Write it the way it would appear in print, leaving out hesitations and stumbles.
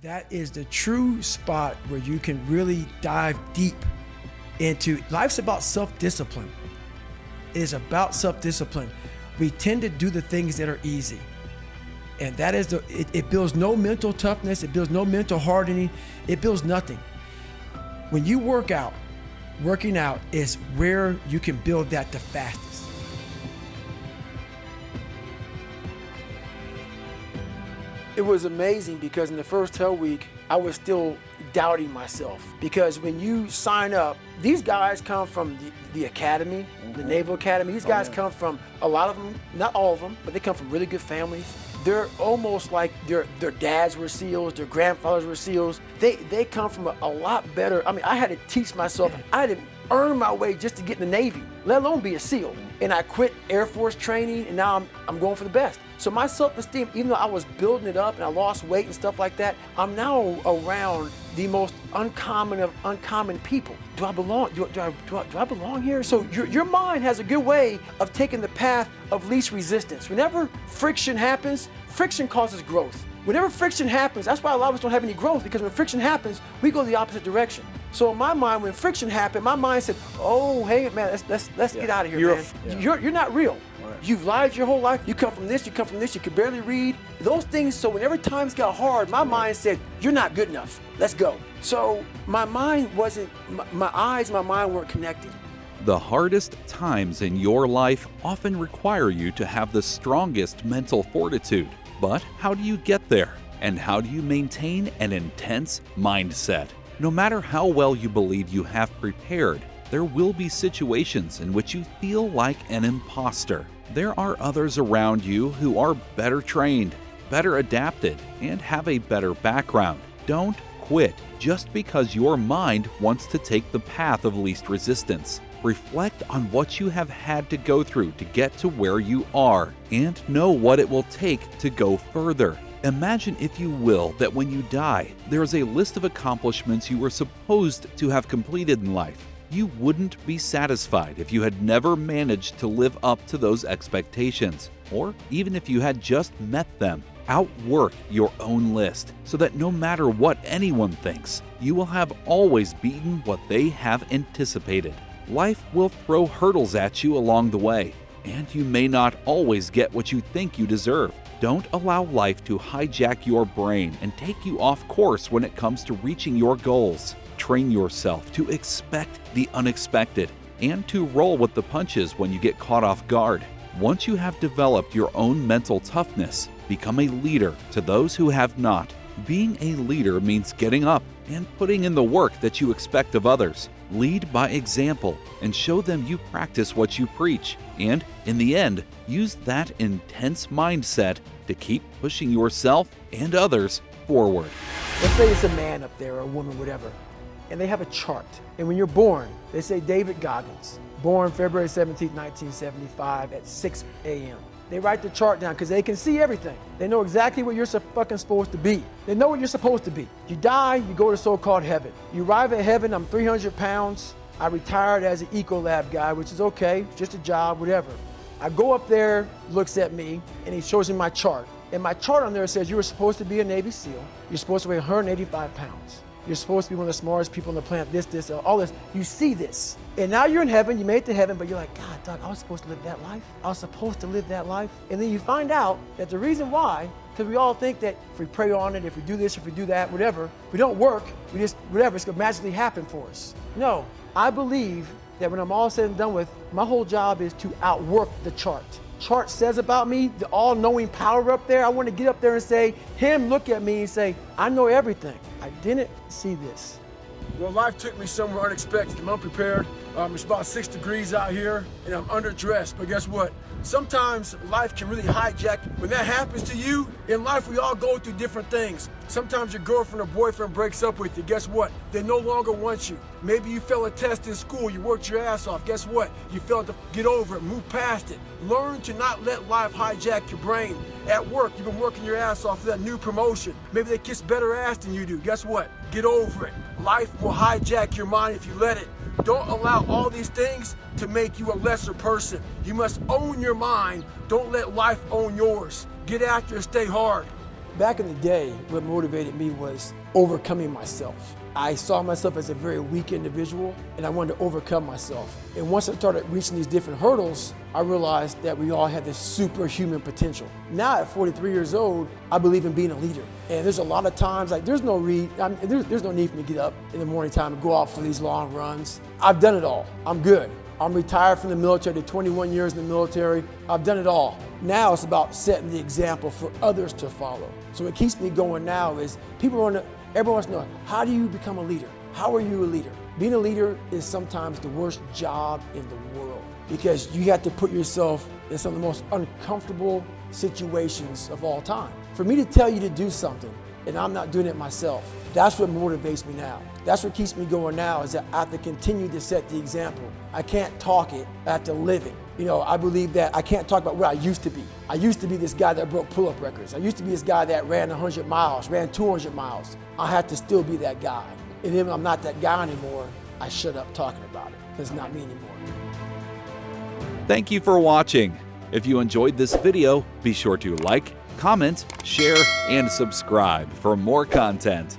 That is the true spot where you can really dive deep into. Life's about self-discipline. It is about self-discipline. We tend to do the things that are easy. And that is it builds no mental toughness, it builds no mental hardening, it builds nothing. When you work out, working out is where you can build that the fastest. It was amazing because in the first hell week, I was still doubting myself. Because when you sign up, these guys come from the academy, the Naval Academy. These guys come from, a lot of them, not all of them, but they come from really good families. They're almost like their dads were SEALs, their grandfathers were SEALs. They come from a lot better. I mean, I had to teach myself, I had to earn my way just to get in the Navy, let alone be a SEAL. And I quit Air Force training, and now I'm going for the best. So my self-esteem, even though I was building it up and I lost weight and stuff like that, I'm now around the most uncommon of uncommon people. Do I belong? Do I belong here? So your mind has a good way of taking the path of least resistance. Whenever friction happens, friction causes growth. Whenever friction happens, that's why a lot of us don't have any growth, because when friction happens, we go the opposite direction. So in my mind, when friction happened, my mind said, "Oh, hey man, let's get out of here, man. You're not real. Right. You've lied your whole life. You come from this, you come from this. You can barely read those things. So whenever times got hard, my mind said, "You're not good enough. Let's go." So my mind wasn't, my eyes, my mind weren't connected. The hardest times in your life often require you to have the strongest mental fortitude. But how do you get there? And how do you maintain an intense mindset? No matter how well you believe you have prepared, there will be situations in which you feel like an imposter. There are others around you who are better trained, better adapted, and have a better background. Don't quit just because your mind wants to take the path of least resistance. Reflect on what you have had to go through to get to where you are, and know what it will take to go further. Imagine, if you will, that when you die, there is a list of accomplishments you were supposed to have completed in life. You wouldn't be satisfied if you had never managed to live up to those expectations, or even if you had just met them. Outwork your own list so that no matter what anyone thinks, you will have always beaten what they have anticipated. Life will throw hurdles at you along the way, and you may not always get what you think you deserve. Don't allow life to hijack your brain and take you off course when it comes to reaching your goals. Train yourself to expect the unexpected and to roll with the punches when you get caught off guard. Once you have developed your own mental toughness, become a leader to those who have not. Being a leader means getting up and putting in the work that you expect of others. Lead by example and show them you practice what you preach. And in the end, use that intense mindset to keep pushing yourself and others forward. Let's say it's a man up there or a woman, whatever, and they have a chart. And when you're born, they say David Goggins, born February 17, 1975 at 6 a.m. They write the chart down because they can see everything. They know exactly what you're supposed to be. They know what you're supposed to be. You die, you go to so-called heaven. You arrive at heaven, I'm 300 pounds. I retired as an Ecolab guy, which is okay, just a job, whatever. I go up there, looks at me, and he shows me my chart. And my chart on there says you were supposed to be a Navy SEAL. You're supposed to weigh 185 pounds. You're supposed to be one of the smartest people on the planet, this, all this. You see this. And now you're in heaven, you made it to heaven, but you're like, God, Doug, I was supposed to live that life. I was supposed to live that life. And then you find out that the reason why, because we all think that if we pray on it, if we do this, if we do that, whatever, if we don't work, we just, whatever, it's gonna magically happen for us. No, I believe that when I'm all said and done with, my whole job is to outwork the chart. Chart says about me, the all-knowing power up there, I want to get up there and say, him look at me and say, I know everything. I didn't see this. Well, life took me somewhere unexpected. I'm unprepared. It's about 6 degrees out here, and I'm underdressed. But guess what? Sometimes life can really hijack. When that happens to you, in life we all go through different things. Sometimes your girlfriend or boyfriend breaks up with you. Guess what? They no longer want you. Maybe you failed a test in school. You worked your ass off. Guess what? You failed to get over it, move past it. Learn to not let life hijack your brain. At work, you've been working your ass off for that new promotion. Maybe they kiss better ass than you do. Guess what? Get over it. Life will hijack your mind if you let it. Don't allow all these things to make you a lesser person. You must own your mind. Don't let life own yours. Get after it, stay hard. Back in the day, what motivated me was overcoming myself. I saw myself as a very weak individual, and I wanted to overcome myself. And once I started reaching these different hurdles, I realized that we all had this superhuman potential. Now at 43 years old, I believe in being a leader. And there's a lot of times, like there's no need for me to get up in the morning time and go out for these long runs. I've done it all. I'm good. I'm retired from the military, did 21 years in the military. I've done it all. Now it's about setting the example for others to follow. So what keeps me going now is everyone wants to know, how do you become a leader? How are you a leader? Being a leader is sometimes the worst job in the world because you have to put yourself in some of the most uncomfortable situations of all time. For me to tell you to do something and I'm not doing it myself, that's what motivates me now. That's what keeps me going now, is that I have to continue to set the example. I can't talk it, I have to live it. You know, I believe that I can't talk about what I used to be. I used to be this guy that broke pull-up records. I used to be this guy that ran 100 miles, ran 200 miles. I have to still be that guy. And then when I'm not that guy anymore, I shut up talking about it. It's not me anymore. Thank you for watching. If you enjoyed this video, be sure to like, comment, share, and subscribe for more content.